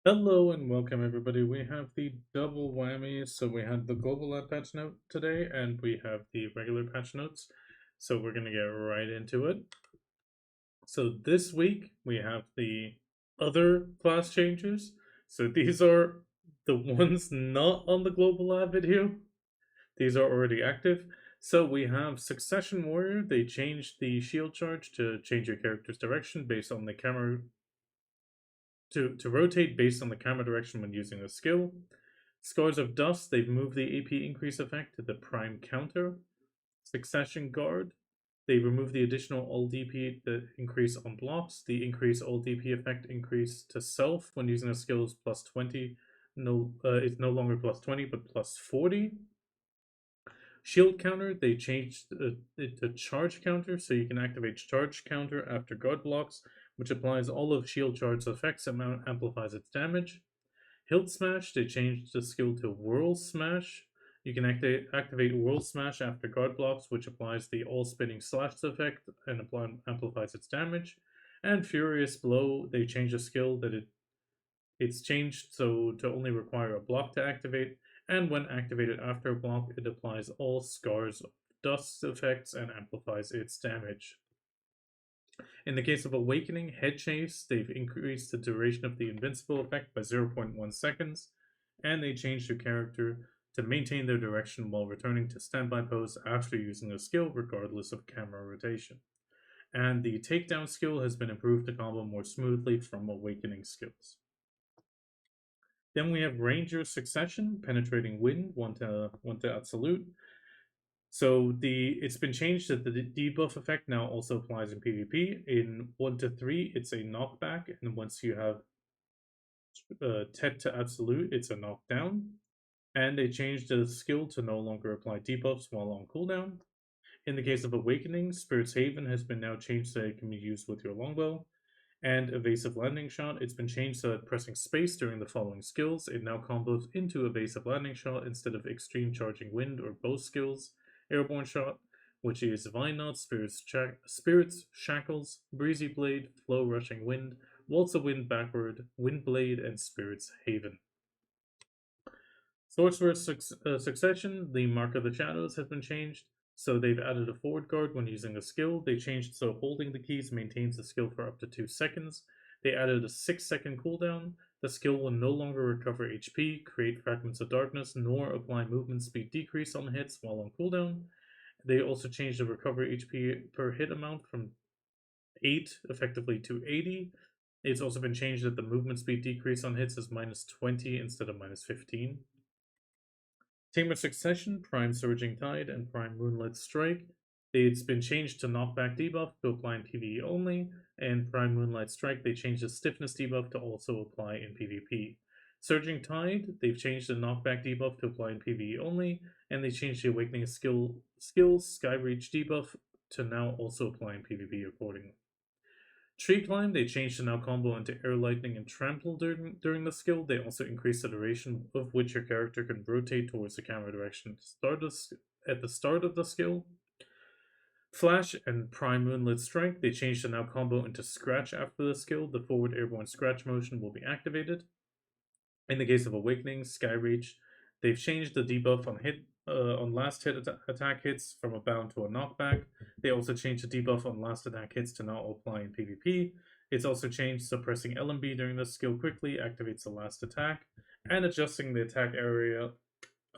Hello and welcome everybody. We have the double whammy. So we had the global ad patch note today and we have the regular patch notes. So we're going to get right into it. So this week we have the other class changes. So these are the ones not on the global ad video. These are already active. So we have Succession Warrior. They changed the shield charge to change your character's direction based on the camera to rotate based on the camera direction when using a skill. Scars of Dust, they've moved the AP increase effect to the prime counter. Succession Guard, they removed the additional all DP that increase on blocks. The increase all DP effect increase to self when using a skill is plus 20. It's no longer plus 20 but plus 40. Shield counter, they changed it to charge counter, so you can activate charge counter after guard blocks, which applies all of shield charge's effects and amplifies its damage. Hilt Smash, they changed the skill to Whirl Smash. You can activate Whirl Smash after guard blocks, which applies the all spinning slash effect and amplifies its damage. And Furious Blow, they changed the skill that it's changed so to only require a block to activate, and when activated after a block, it applies all Scars of Dust effects and amplifies its damage. In the case of Awakening, Head Chase, they've increased the duration of the invincible effect by 0.1 seconds, and they changed your character to maintain their direction while returning to standby pose after using a skill, regardless of camera rotation. And the takedown skill has been improved to combo more smoothly from Awakening skills. Then we have Ranger Succession, Penetrating Wind, 1 to Absolute. So it's been changed that the debuff effect now also applies in PvP. In 1 to 3, it's a knockback, and once you have Tet to Absolute, it's a knockdown. And they changed the skill to no longer apply debuffs while on cooldown. In the case of Awakening, Spirit's Haven has been now changed so it can be used with your longbow. And Evasive Landing Shot, it's been changed so that pressing space during the following skills, it now combos into Evasive Landing Shot instead of Extreme Charging Wind or both skills. Airborne Shot, which is Vine Knot, Spirits Shackles, Breezy Blade, Flow Rushing Wind, Waltz of Wind Backward, Wind Blade, and Spirit's Haven. Sorceress Succession, the Mark of the Shadows has been changed, so they've added a forward guard when using a skill. They changed so holding the keys maintains the skill for up to 2 seconds. They added a 6-second cooldown. The skill will no longer recover HP, create fragments of darkness, nor apply movement speed decrease on hits while on cooldown. They also changed the recovery HP per hit amount from 8 effectively to 80. It's also been changed that the movement speed decrease on hits is minus 20 instead of minus 15. Tamer Succession, Prime Surging Tide, and Prime Moonlit Strike. It's been changed to Knockback debuff to apply in PvE only, and Prime Moonlight Strike, they changed the Stiffness debuff to also apply in PvP. Surging Tide, they've changed the Knockback debuff to apply in PvE only, and they changed the Awakening skills Skyreach debuff to now also apply in PvP accordingly. Tree Climb, they changed the now combo into Air Lightning and Trample during the skill. They also increased the duration of which your character can rotate towards the camera direction at the start of the skill. Flash and Prime Moonlit Strike, they changed the now combo into Scratch after the skill. The forward airborne scratch motion will be activated. In the case of Awakening, Skyreach, they've changed the debuff on last hit attack hits from a bound to a knockback. They also changed the debuff on last attack hits to now apply in PvP. It's also changed so pressing LMB during this skill quickly activates the last attack, and adjusting the attack area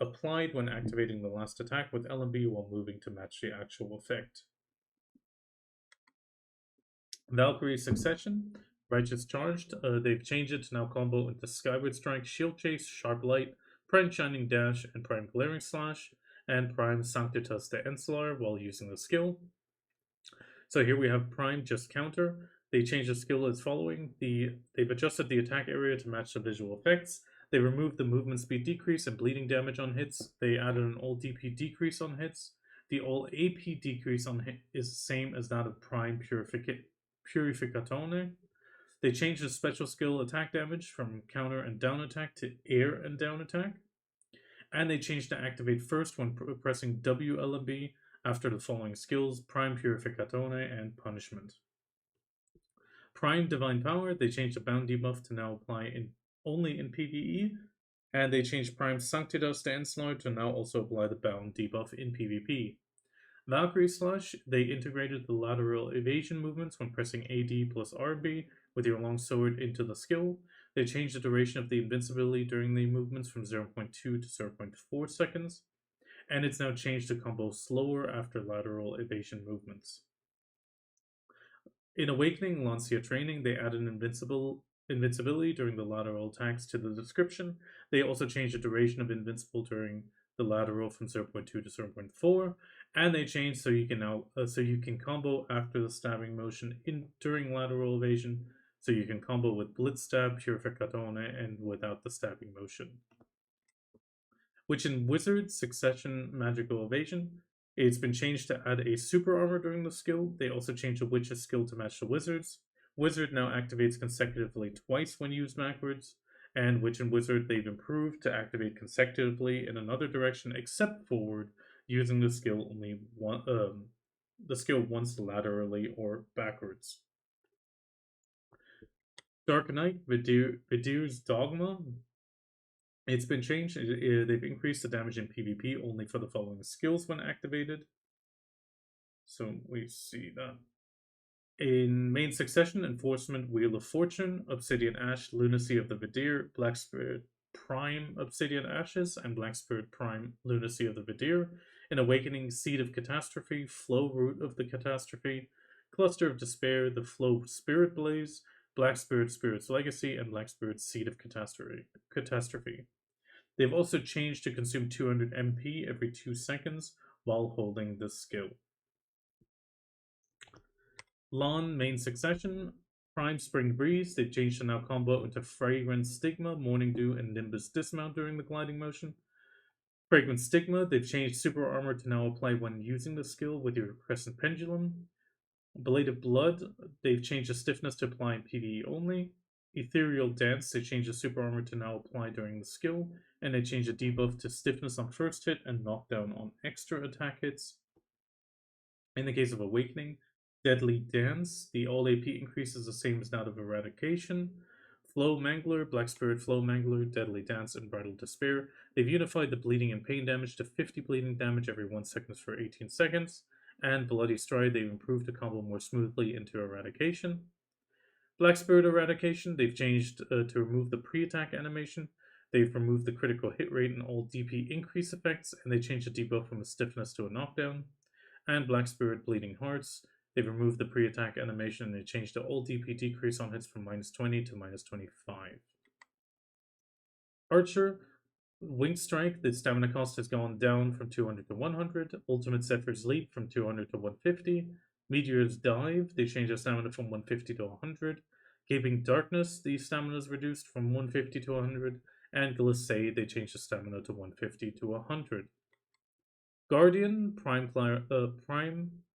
applied when activating the last attack with LMB while moving to match the actual effect. Valkyrie Succession, Righteous Charged, they've changed it to now combo into Skyward Strike, Shield Chase, Sharp Light, Prime Shining Dash, and Prime Glaring Slash, and Prime Sanctitas de Encelar while using the skill. So here we have Prime Just Counter. They changed the skill as following. They've adjusted the attack area to match the visual effects. They removed the movement speed decrease and bleeding damage on hits. They added an all DP decrease on hits. The all AP decrease on hit is the same as that of Prime Purificatone. They changed the special skill attack damage from counter and down attack to air and down attack. And they changed to activate first when pressing WLMB after the following skills: Prime Purificatone and Punishment. Prime Divine Power, they changed the bound debuff to now apply in only in PvE, and they changed Prime Sanctitas to Enslar to now also apply the Bound debuff in PvP. Valkyrie Slash, they integrated the lateral evasion movements when pressing AD plus RB with your longsword into the skill. They changed the duration of the invincibility during the movements from 0.2 to 0.4 seconds, and it's now changed to combo slower after lateral evasion movements. In Awakening Lancia Training, they added invincibility during the lateral attacks to the description. They also changed the duration of invincible during the lateral from 0.2 to 0.4, and they changed so you can now combo after the stabbing motion during lateral evasion, so you can combo with Blitz Stab, Purificatone, and without the stabbing motion. Which in Wizard Succession Magical Evasion, it's been changed to add a super armor during the skill. They also changed the Witch's skill to match the Wizard's. Wizard now activates consecutively twice when used backwards, and Witch and Wizard they've improved to activate consecutively in another direction except forward, using the skill once laterally or backwards. Dark Knight, Vidir's Dogma. It's been changed. They've increased the damage in PvP only for the following skills when activated. So we see that. In main succession, Enforcement, Wheel of Fortune, Obsidian Ash, Lunacy of the Vidir, Black Spirit Prime, Obsidian Ashes, and Black Spirit Prime, Lunacy of the Vidir. In Awakening, Seed of Catastrophe, Flow Root of the Catastrophe, Cluster of Despair, the Flow Spirit Blaze, Black Spirit Spirit's Legacy, and Black Spirit Seed of Catastrophe. They've also changed to consume 200 MP every 2 seconds while holding the skill. Lahn main succession, Prime Spring Breeze, they've changed to now combo into Fragrance Stigma, Morning Dew, and Nimbus Dismount during the gliding motion. Fragrance Stigma, they've changed Super Armor to now apply when using the skill with your Crescent Pendulum. Blade of Blood, they've changed the stiffness to apply in PvE only. Ethereal Dance, they changed the Super Armor to now apply during the skill, and they changed the debuff to stiffness on first hit and knockdown on extra attack hits. In the case of Awakening, Deadly Dance, the all AP increase is the same as that of Eradication. Flow Mangler, Black Spirit Flow Mangler, Deadly Dance, and Bridal Despair. They've unified the bleeding and pain damage to 50 bleeding damage every 1 second for 18 seconds. And Bloody Stride, they've improved the combo more smoothly into Eradication. Black Spirit Eradication, they've changed to remove the pre-attack animation. They've removed the critical hit rate and all DP increase effects, and they changed the debuff from a stiffness to a knockdown. And Black Spirit Bleeding Hearts, they've removed the pre-attack animation and they changed the all DP decrease on hits from -20 to -25. Archer, Wing Strike, the stamina cost has gone down from 200 to 100. Ultimate Zephyr's Leap from 200 to 150. Meteor's Dive, they changed the stamina from 150 to 100. Gaping Darkness, the stamina is reduced from 150 to 100. And Glissade, they changed the stamina to 150 to 100. Guardian, Prime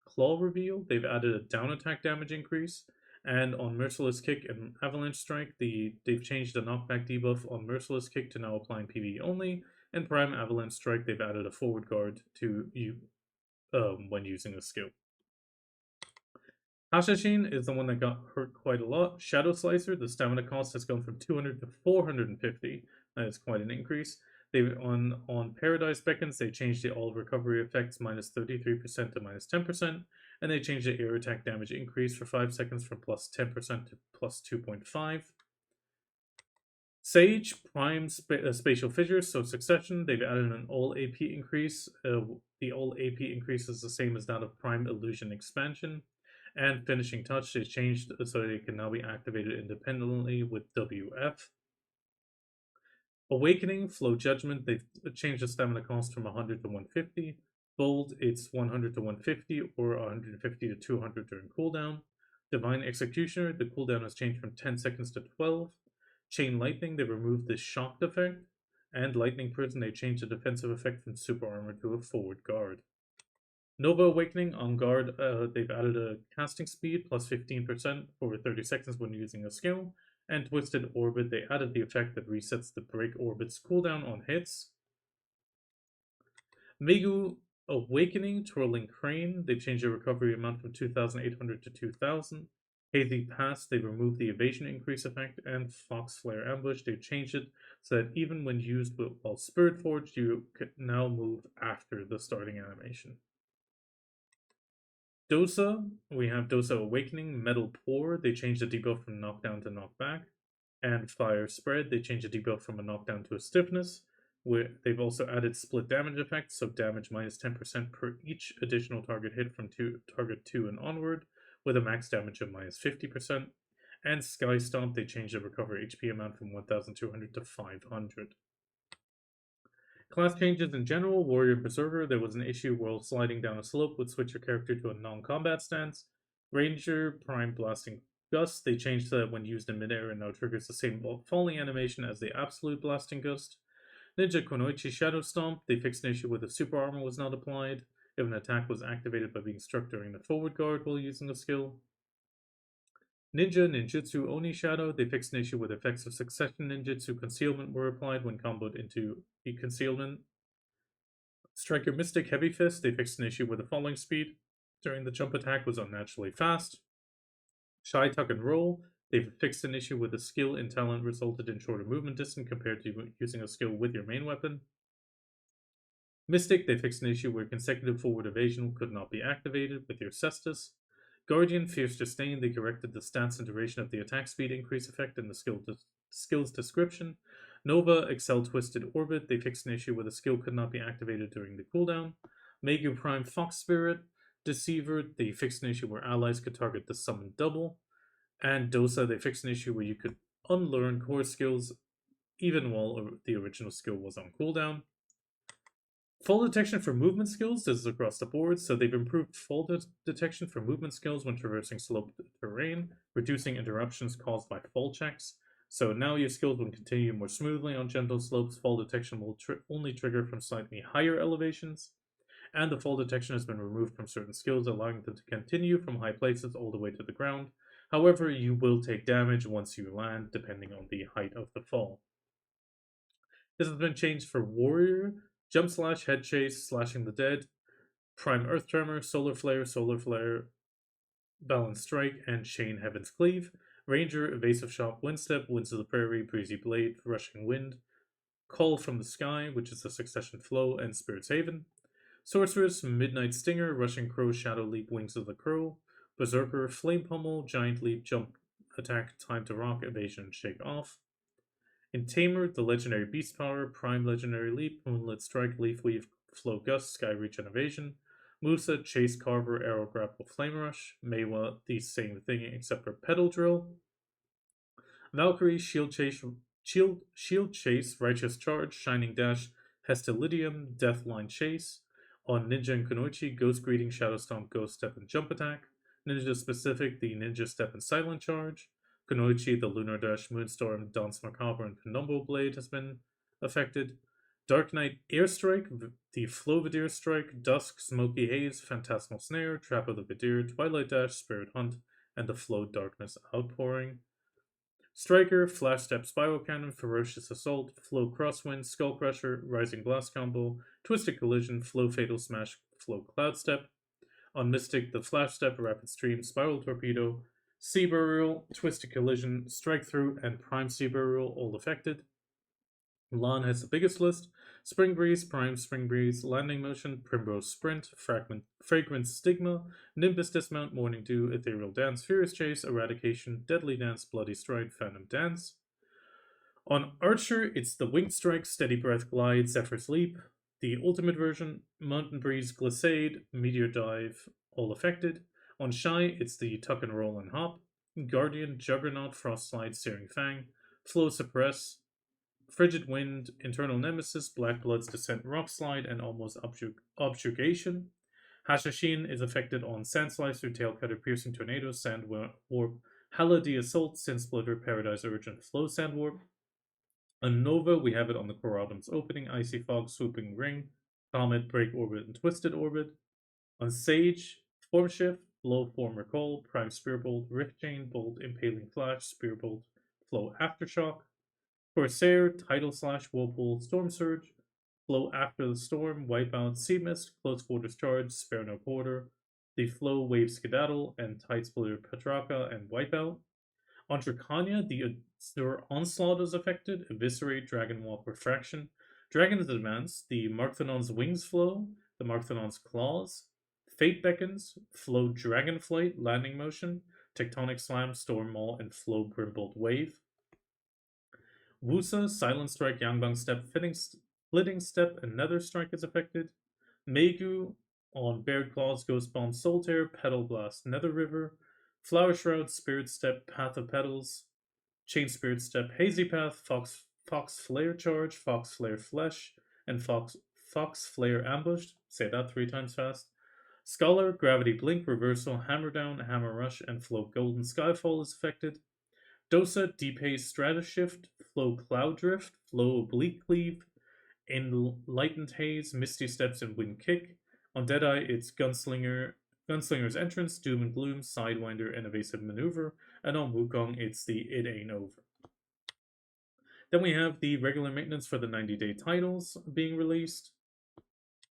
Claw Reveal, they've added a down attack damage increase. And on Merciless Kick and Avalanche Strike, they've changed the knockback debuff on Merciless Kick to now apply in PvE only. And Prime Avalanche Strike, they've added a forward guard to you when using a skill. Hashashin is the one that got hurt quite a lot. Shadow Slicer, the stamina cost has gone from 200 to 450. That is quite an increase. On Paradise Beckons, they changed the all recovery effects -33% to -10%, and they changed the air attack damage increase for 5 seconds from +10% to +2.5. Sage, Prime Spatial Fissures, so Succession, they've added an all AP increase. The all AP increase is the same as that of Prime Illusion Expansion. And Finishing Touch is changed so they can now be activated independently with WF. Awakening, Flow Judgment, they've changed the stamina cost from 100 to 150. Bold, it's 100 to 150 or 150 to 200 during cooldown. Divine Executioner, the cooldown has changed from 10 seconds to 12. Chain Lightning, they removed the shocked effect. And Lightning Prison, they changed the defensive effect from Super Armor to a forward guard. Nova Awakening, on guard, they've added a casting speed plus 15% for 30 seconds when using a skill. And Twisted Orbit, they added the effect that resets the break orbit's cooldown on hits. Maegu Awakening, Twirling Crane, they've changed the recovery amount from 2,800 to 2,000. Hazy Pass, they removed the evasion increase effect, and Fox Flare Ambush, they changed it so that even when used while Spirit Forged, you can now move after the starting animation. Dosa, we have Dosa Awakening, Metal Pour, they changed the debuff from knockdown to knockback. And Fire Spread, they changed the debuff from a knockdown to a stiffness. They've also added split damage effects, so damage minus 10% per each additional target hit from target 2 and onward, with a max damage of minus 50%. And Sky Stomp, they changed the recover HP amount from 1200 to 500. Class changes in general, Warrior Berserker, there was an issue while sliding down a slope would switch your character to a non-combat stance. Ranger, Prime Blasting Gust, they changed that when used in midair and now triggers the same falling animation as the Absolute Blasting Gust. Ninja Konoichi Shadow Stomp, they fixed an issue where the super armor was not applied if an attack was activated by being struck during the forward guard while using a skill. Ninja Ninjutsu Oni Shadow, they fixed an issue with effects of succession ninjutsu concealment were applied when comboed into a concealment. Striker Mystic Heavy Fist, they fixed an issue with the falling speed during the jump attack was unnaturally fast. Shy Tuck and Roll, they've fixed an issue with the skill and talent resulted in shorter movement distance compared to using a skill with your main weapon. Mystic, they fixed an issue where consecutive forward evasion could not be activated with your Cestus. Guardian, Fierce Disdain, they corrected the stats and duration of the attack speed increase effect in the skill's description. Nova, Excel Twisted Orbit, they fixed an issue where the skill could not be activated during the cooldown. Maegu Prime Fox Spirit, Deceiver, they fixed an issue where allies could target the summon double. And Dosa, they fixed an issue where you could unlearn core skills even while the original skill was on cooldown. Fall detection for movement skills, this is across the board, so they've improved fall detection for movement skills when traversing sloped terrain, reducing interruptions caused by fall checks. So now your skills will continue more smoothly on gentle slopes. Fall detection will only trigger from slightly higher elevations, and the fall detection has been removed from certain skills, allowing them to continue from high places all the way to the ground. However, you will take damage once you land, depending on the height of the fall. This has been changed for Warrior, Jump Slash, Head Chase, Slashing the Dead, Prime Earth Tremor, Solar Flare, Balanced Strike, and Chain Heaven's Cleave. Ranger, Evasive Shock, Windstep, Winds of the Prairie, Breezy Blade, Rushing Wind, Call from the Sky, which is a Succession Flow, and Spirit's Haven. Sorceress, Midnight Stinger, Rushing Crow, Shadow Leap, Wings of the Crow. Berserker, Flame Pummel, Giant Leap, Jump Attack, Time to Rock, Evasion, Shake Off. In Tamer, the Legendary Beast Power, Prime Legendary Leap, Moonlit Strike, Leaf Weave, Flow Gust, Sky Reach, and Evasion. Musa, Chase Carver, Arrow Grapple, Flame Rush. Meiwa, the same thing except for Pedal Drill. Valkyrie, Shield Chase, Righteous Charge, Shining Dash, Hestilidium, Deathline Chase. On Ninja and Kunoichi, Ghost Greeting, Shadow Stomp, Ghost Step, and Jump Attack. Ninja Specific, the Ninja Step and Silent Charge. Kunoichi, the Lunar Dash, Moonstorm, Dance Macabre, and Conumbo Blade has been affected. Dark Knight Airstrike, the Flovidir Strike, Dusk, Smoky Haze, Phantasmal Snare, Trap of the Vidir, Twilight Dash, Spirit Hunt, and the Flow Darkness Outpouring. Striker, Flash Step Spiral Cannon, Ferocious Assault, Flow Crosswind, Skull Crusher, Rising Blast Combo, Twisted Collision, Flow Fatal Smash, Flow Cloud Step. On Mystic, the Flash Step, Rapid Stream, Spiral Torpedo, Sea Burial, Twisted Collision, Strike Through, and Prime Sea Burial all affected. Lahn has the biggest list. Spring Breeze, Prime Spring Breeze, Landing Motion, Primrose Sprint, Fragrance Stigma, Nimbus Dismount, Morning Dew, Ethereal Dance, Furious Chase, Eradication, Deadly Dance, Bloody Stride, Phantom Dance. On Archer, it's the Winged Strike, Steady Breath, Glide, Zephyr's Leap. The Ultimate version, Mountain Breeze, Glissade, Meteor Dive, all affected. On Shy, it's the Tuck and Roll and Hop. Guardian, Juggernaut, Frost Slide, Searing Fang, Flow Suppress, Frigid Wind, Internal Nemesis, Black Blood's Descent, Rock Slide, and Almost Objugation. Hashashin is affected on Sand Slicer, Tailcutter, Piercing Tornado, Sand Warp, Haladi Assault, Sin Splitter, Paradise Urge, and Flow Sand Warp. On Nova, we have it on the Korodum's Opening, Icy Fog, Swooping Ring, Comet, Break Orbit, and Twisted Orbit. On Sage, Form Shift, Flow Form Recall, Prime Spear Bolt, Rift Chain, Bolt, Impaling Flash, Spear Bolt, Flow Aftershock. Corsair, Tidal Slash, Whirlpool, Storm Surge, Flow After the Storm, Wipeout, Sea Mist, Close Quarters Charge, Spare No Quarter, the Flow Wave Skedaddle and Tide Splitter Petrarca and Wipeout. On Dracania, the Azure Onslaught is affected, Eviscerate, Dragon Walk, Refraction. Dragon's Advance, the Markthanon's Wings Flow, the Markthanon's Claws. Fate Beckons, Flow Dragonflight, Landing Motion, Tectonic Slam, Storm Maul, and Flow Grimbolt Wave. Wusa, Silent Strike, Yangbang Step, Flitting Step, and Nether Strike is affected. Maegu on Bared Claws, Ghost Bomb, Soul Tear, Petal Blast, Nether River. Flower Shroud, Spirit Step, Path of Petals, Chain Spirit Step, Hazy Path, Fox Flare Charge, Fox Flare Flesh, and Fox Flare Ambushed. Say that 3 times fast. Scholar, Gravity Blink, Reversal, Hammer Down, Hammer Rush, and Flow Golden Skyfall is affected. Dosa, Deep Haze, Stratashift, Flow Cloud Drift, Flow Oblique Cleave, Enlightened Haze, Misty Steps, and Wind Kick. On Deadeye, it's Gunslinger's Entrance, Doom and Gloom, Sidewinder, and Evasive Maneuver. And on Wukong, it's the It Ain't Over. Then we have the regular maintenance for the 90-day titles being released.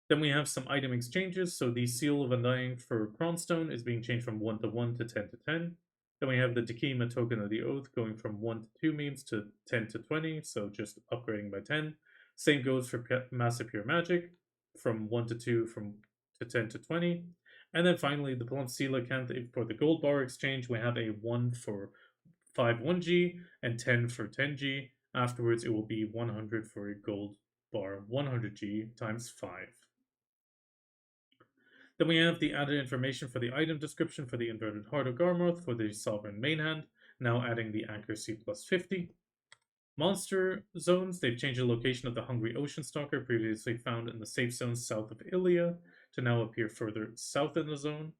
Then we have some item exchanges. So the Seal of Undying for Cronstone is being changed from 1 to 1 to 10 to 10. Then we have the Dekima Token of the Oath going from 1 to 2 memes to 10 to 20, so just upgrading by 10. Same goes for Massive Pure Magic, from 1 to 2 to 10 to 20. And then finally, the Blunt-Sela candidate for the Gold Bar exchange, we have a 1 for 5 1G and 10 for 10G. Afterwards, it will be 100 for a Gold Bar 100G times 5. Then we have the added information for the item description for the Inverted Heart of Garmoth for the Sovereign main hand, now adding the accuracy plus 50. Monster zones, they've changed the location of the Hungry Ocean Stalker, previously found in the safe zone south of Ilia, to now appear further south in the zone.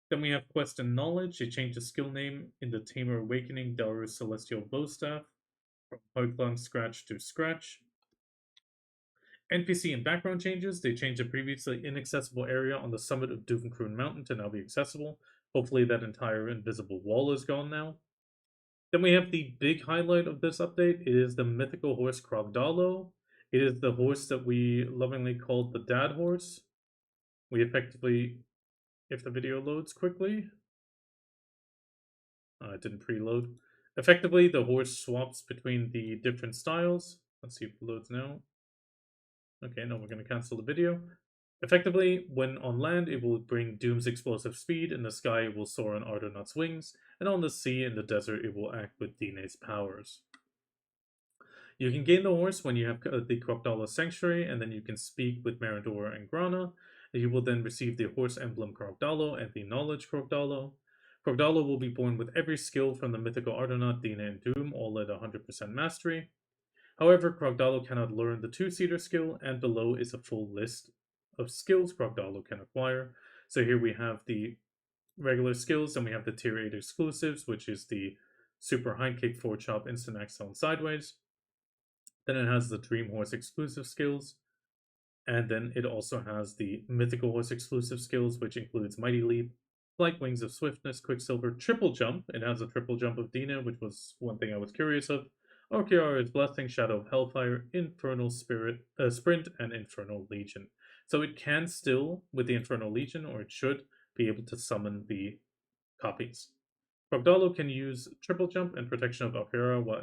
Then we have Quest and Knowledge, they changed the skill name in the Tamer Awakening Dalrus Celestial Bowstaff, from Hoiklang Scratch to Scratch. NPC and background changes, they changed a previously inaccessible area on the summit of Duvencrune Mountain to now be accessible. Hopefully that entire invisible wall is gone now. Then we have the big highlight of this update. It is the mythical horse Krogdalo. It is the horse that we lovingly called the dad horse. We effectively, if the video loads quickly, it didn't preload. Effectively, the horse swaps between the different styles. Let's see if it loads now. Okay, no, we're going to cancel the video. Effectively, when on land, it will bring Doom's explosive speed. In the sky, it will soar on Ardonaut's wings. And on the sea, in the desert, it will act with D.A.D's powers. You can gain the horse when you have the Krogdalo Sanctuary, and then you can speak with Maradora and Grana. You will then receive the horse emblem Krogdalo and the knowledge Krogdalo. Krogdalo will be born with every skill from the mythical Ardonaut, D.A.D and Doom, all at 100% mastery. However, Krogdalo cannot learn the two-seater skill, and below is a full list of skills Krogdalo can acquire. So here we have the regular skills, and we have the tier 8 exclusives, which is the Super Hind Kick, Forward Chop, Instant Axel, and Sideways. Then it has the Dream Horse exclusive skills, and then it also has the Mythical Horse exclusive skills, which includes Mighty Leap, Flight, Wings of Swiftness, Quicksilver, Triple Jump. It has a Triple Jump of Dina, which was one thing I was curious of. Orkiara's Blessing, Shadow of Hellfire, Infernal Sprint, and Infernal Legion. So it can still, with the Infernal Legion, or it should, be able to summon the copies. Krogdalo can use Triple Jump and Protection of Orkiara while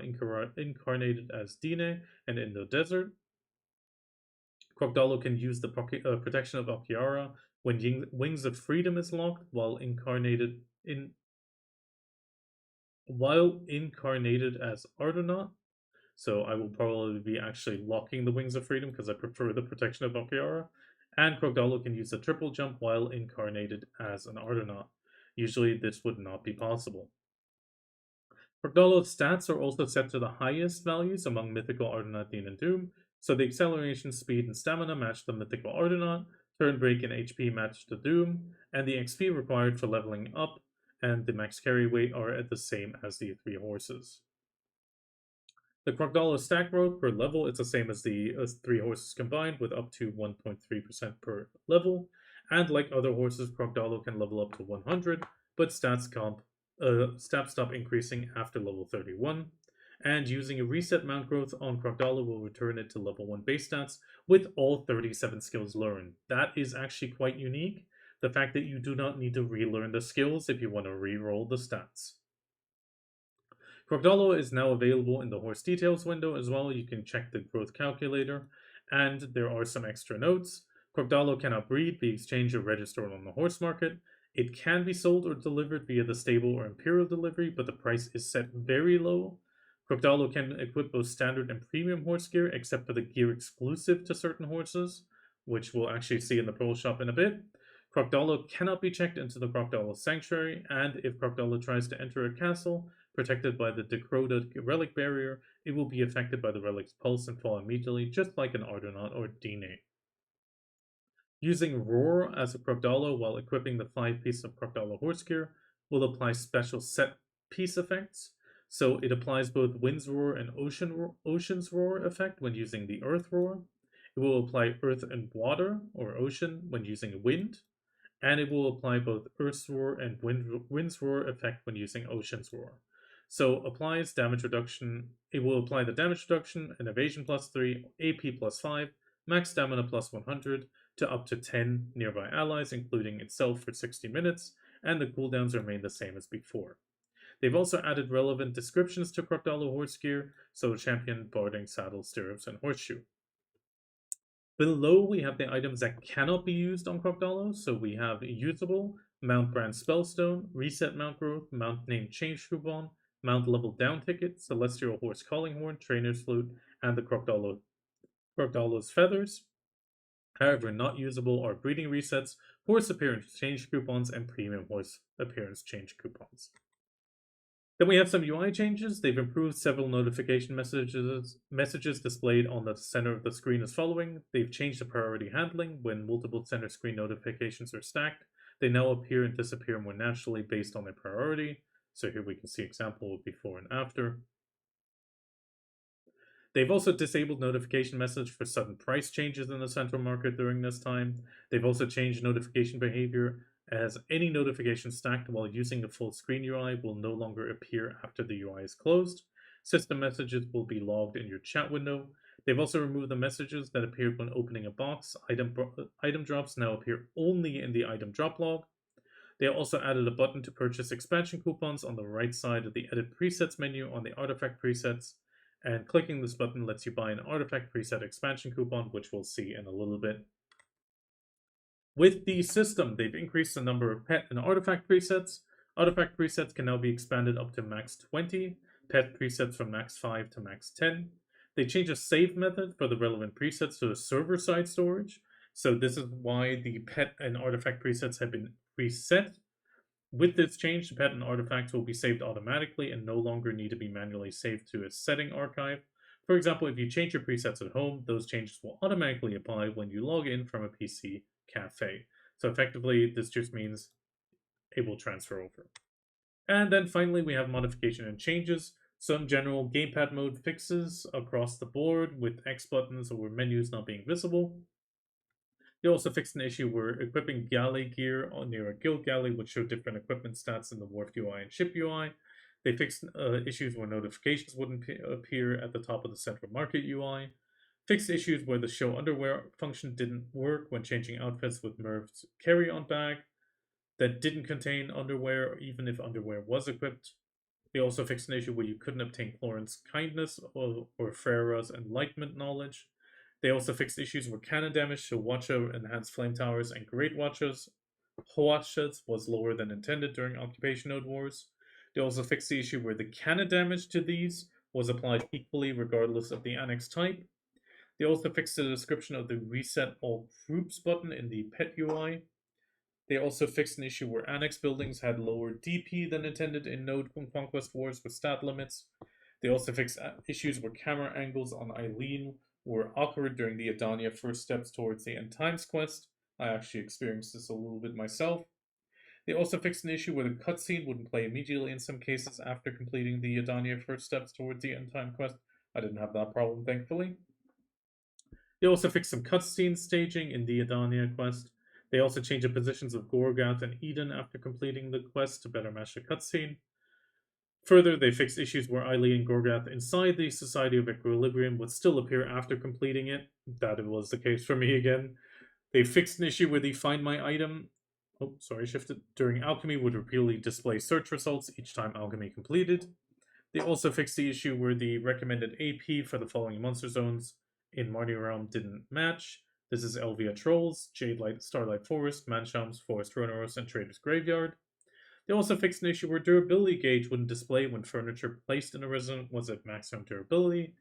incarnated as Dine and in the desert. Krogdalo can use the Protection of Orkiara when Wings of Freedom is locked while incarnated as Ardonaut. So I will probably be actually locking the Wings of Freedom because I prefer the Protection of Orkiara. And Krogdalo can use the Triple Jump while incarnated as an Ardonaut. Usually this would not be possible. Krogdalo's stats are also set to the highest values among Mythical Ardonaut, Dine, and Doom. So the acceleration, speed, and stamina match the Mythical Ardonaut, turn break and HP match the Doom, and the XP required for leveling up and the max carry weight are at the same as the 3 horses. The Krogdalo stack growth per level is the same as the 3 horses combined, with up to 1.3% per level. And like other horses, Krogdalo can level up to 100, but stats stop increasing after level 31. And using a reset mount growth on Krogdalo will return it to level 1 base stats with all 37 skills learned. That is actually quite unique. the fact that you do not need to relearn the skills if you want to re-roll the stats. Krogdalo is now available in the horse details window as well. You can check the growth calculator, and there are some extra notes. Krogdalo cannot breed, be exchanged, or registered on the horse market. It can be sold or delivered via the stable or imperial delivery, but the price is set very low. Krogdalo can equip both standard and premium horse gear, except for the gear exclusive to certain horses, which we'll actually see in the Pearl Shop in a bit. Krogdalo cannot be checked into the Krogdalo Sanctuary, and if Krogdalo tries to enter a castle protected by the Dakota relic barrier, it will be affected by the relic's pulse and fall immediately, just like an Ardonaut or Dine. Using Roar as a Krogdalo while equipping the 5 pieces of Krogdalo horse gear will apply special set piece effects. So it applies both Wind's Roar and Ocean's Roar effect when using the Earth Roar. It will apply Earth and Water or Ocean when using Wind, and it will apply both Earth's Roar and Wind's Roar effect when using Ocean's Roar. So applies damage reduction. It will apply the damage reduction and evasion +3, AP +5, max stamina +100 to up to 10 nearby allies, including itself for 60 minutes, and the cooldowns remain the same as before. They've also added relevant descriptions to Krogdalo horse gear, so champion, barding, saddle, stirrups, and horseshoe. Below, we have the items that cannot be used on Krogdalo. So we have usable, Mount Brand Spellstone, Reset Mount Growth, Mount Name Change Coupon, Mount Level Down Ticket, Celestial Horse Calling Horn, Trainer's Flute, and the Krogdalo's Feathers. However, not usable are Breeding Resets, Horse Appearance Change Coupons, and Premium Horse Appearance Change Coupons. Then we have some UI changes. They've improved several notification messages displayed on the center of the screen as following. They've changed the priority handling when multiple center screen notifications are stacked. They now appear and disappear more naturally based on their priority. So here we can see example of before and after. They've also disabled notification message for sudden price changes in the central market during this time. They've also changed notification behavior as any notification stacked while using the full screen UI will no longer appear after the UI is closed. System messages will be logged in your chat window. They've also removed the messages that appeared when opening a box. Item drops now appear only in the item drop log. They also added a button to purchase expansion coupons on the right side of the Edit Presets menu on the artifact presets, and clicking this button lets you buy an artifact preset expansion coupon, which we'll see in a little bit. With the system, they've increased the number of pet and artifact presets. Artifact presets can now be expanded up to max 20, pet presets from max 5 to max 10. They changed a save method for the relevant presets to the server-side storage, so this is why the pet and artifact presets have been reset. With this change, the pet and artifacts will be saved automatically and no longer need to be manually saved to a setting archive. For example, if you change your presets at home, those changes will automatically apply when you log in from a PC cafe. So effectively, this just means it will transfer over. And then finally, we have modification and changes. Some general gamepad mode fixes across the board with X buttons or menus not being visible. They also fixed an issue where equipping galley gear near a guild galley would show different equipment stats in the Wharf UI and Ship UI. They fixed issues where notifications wouldn't appear at the top of the Central Market UI. Fixed issues where the show underwear function didn't work when changing outfits with Merv's carry-on bag that didn't contain underwear, even if underwear was equipped. They also fixed an issue where you couldn't obtain Florence kindness or Farah's enlightenment knowledge. They also fixed issues where cannon damage to Watcher, enhanced flame towers, and great Watchers was lower than intended during Occupation Node Wars. They also fixed the issue where the cannon damage to these was applied equally regardless of the annex type. They also fixed the description of the Reset All Groups button in the Pet UI. They also fixed an issue where annex buildings had lower DP than intended in Node Conquest Wars with stat limits. They also fixed issues where camera angles on Eileen were awkward during the Edania first steps towards the End Times quest. I actually experienced this a little bit myself. They also fixed an issue where the cutscene wouldn't play immediately in some cases after completing the Edania first steps towards the End Time quest. I didn't have that problem, thankfully. They also fixed some cutscene staging in the Edania quest. They also changed the positions of Gorgath and Eden after completing the quest to better match the cutscene. Further, they fixed issues where Eileen and Gorgath inside the Society of Equilibrium would still appear after completing it. That was the case for me again. They fixed an issue where the Find My Item Oh, sorry, shifted. During alchemy would repeatedly display search results each time alchemy completed. They also fixed the issue where the recommended AP for the following monster zones in Marty Realm didn't match. This is Elvia Trolls, Jade Light, Starlight Forest, Manshams, Forest Runners, and Trader's Graveyard. They also fixed an issue where durability gauge wouldn't display when furniture placed in a resident was at maximum durability.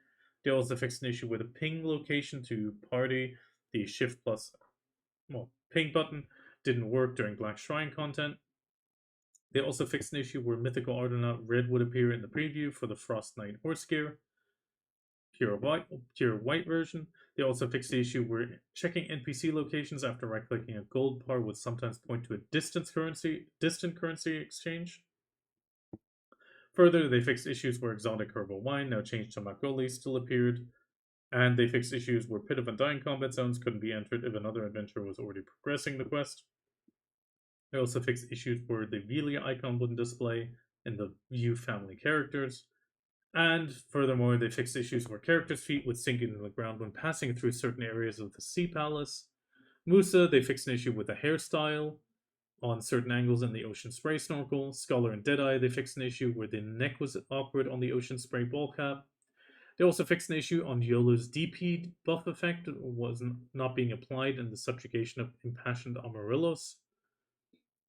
They also fixed an issue where the ping location to party, the shift plus, ping button, didn't work during Black Shrine content. They also fixed an issue where Mythical Argonaut Red would appear in the preview for the Frost Knight Horse Gear, pure white version. They also fixed the issue where checking NPC locations after right-clicking a gold bar would sometimes point to a distant currency exchange. Further, they fixed issues where exotic herbal wine, now changed to Makgoli, still appeared, and they fixed issues where Pit of Undying combat zones couldn't be entered if another adventurer was already progressing the quest. They also fixed issues where the Velia icon wouldn't display in the view family characters. And furthermore, they fixed issues where characters' feet would sink into the ground when passing through certain areas of the Sea Palace. Musa, they fixed an issue with the hairstyle on certain angles in the Ocean Spray snorkel. Scholar and D.A.D, they fixed an issue where the neck was awkward on the Ocean Spray ball cap. They also fixed an issue on YOLO's DP buff effect was not being applied in the subjugation of Impassioned Amarillos.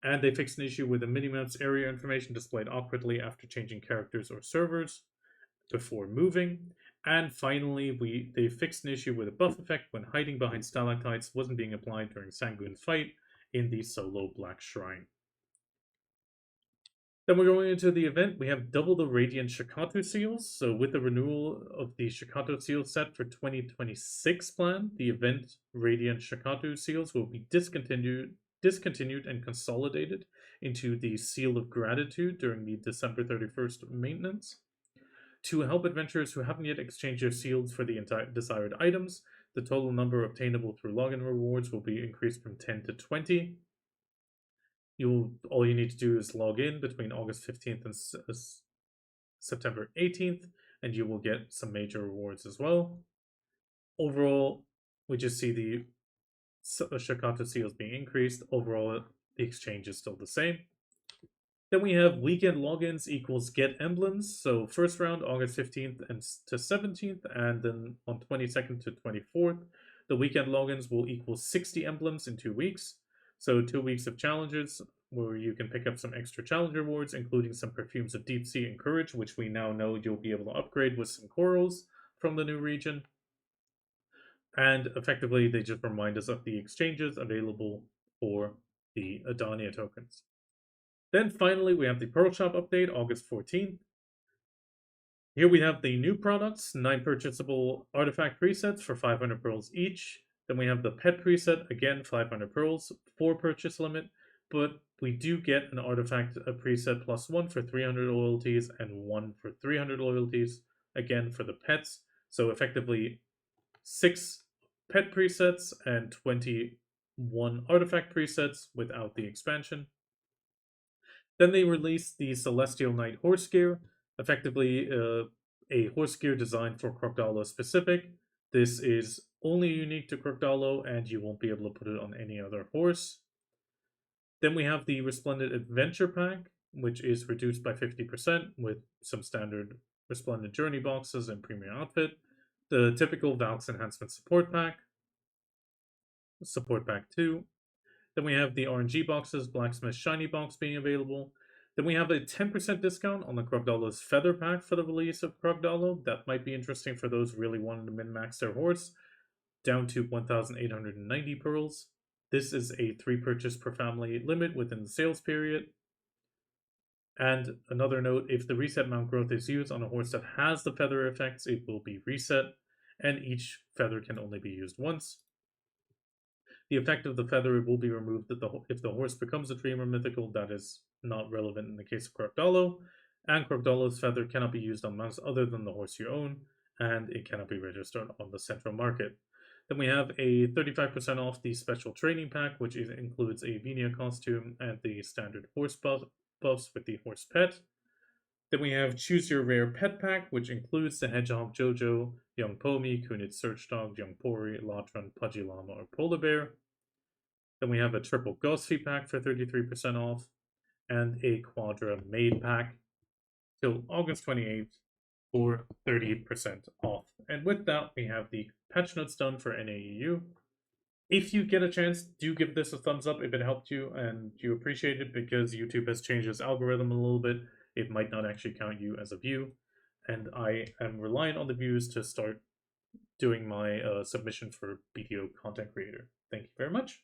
And they fixed an issue where the mini-map's area information displayed awkwardly after changing characters or servers before moving. And finally, they fixed an issue where the buff effect when hiding behind stalactites wasn't being applied during Sanguine Fight in the solo Black Shrine. Then we're going into the event. We have double the Radiant Shakatu seals. So with the renewal of the Shakatu seal set for 2026 plan, the event Radiant Shakatu seals will be discontinued and consolidated into the Seal of Gratitude during the December 31st maintenance. To help adventurers who haven't yet exchanged their seals for the desired items, the total number obtainable through login rewards will be increased from 10 to 20. All you need to do is log in between August 15th and September 18th, and you will get some major rewards as well. Overall, we just see the Shakatu seals being increased. Overall, the exchange is still the same. Then we have weekend logins equals get emblems. So first round, August 15th and to 17th, and then on 22nd to 24th, the weekend logins will equal 60 emblems in 2 weeks. So 2 weeks of challenges where you can pick up some extra challenge rewards, including some perfumes of deep sea and courage, which we now know you'll be able to upgrade with some corals from the new region. And effectively, they just remind us of the exchanges available for the Edania tokens. Then finally, we have the Pearl Shop update, August 14th. Here we have the new products, 9 purchasable artifact presets for 500 pearls each. Then we have the pet preset, again 500 pearls, 4 purchase limit, but we do get an artifact preset plus 1 for 300 loyalties and 1 for 300 loyalties, again for the pets. So effectively 6 pet presets and 21 artifact presets without the expansion. Then they released the Celestial Knight Horse Gear, effectively a horse gear designed for Krogdalo specific. This is only unique to Krogdalo, and you won't be able to put it on any other horse. Then we have the Resplendent Adventure Pack, which is reduced by 50% with some standard Resplendent Journey boxes and premium outfit. The typical Valks Enhancement Support Pack 2. Then we have the RNG boxes, Blacksmith Shiny Box being available. Then we have a 10% discount on the Krogdalo's Feather Pack for the release of Krogdalo. That might be interesting for those really wanting to min-max their horse, down to 1,890 pearls. This is a 3 purchase per family limit within the sales period. And another note, if the reset mount growth is used on a horse that has the feather effects, it will be reset, and each feather can only be used once. The effect of the feather will be removed if the horse becomes a dreamer mythical. That is not relevant in the case of Krogdalo. And Krogdalo's feather cannot be used on mounts other than the horse you own, and it cannot be registered on the central market. Then we have a 35% off the special training pack, which includes a Venia costume and the standard horse buffs with the horse pet. Then we have Choose Your Rare Pet Pack, which includes the Hedgehog Jojo, Young Pomi, Kunid Search Dog, Young Pori, Latran, Pudgy Llama, or Polar Bear. Then we have a triple Ghostly pack for 33% off, and a Quadra Maid pack till August 28th for 30% off. And with that, we have the patch notes done for NAEU. If you get a chance, do give this a thumbs up if it helped you and you appreciate it, because YouTube has changed its algorithm a little bit. It might not actually count you as a view, and I am relying on the views to start doing my submission for BTO content creator. Thank you very much.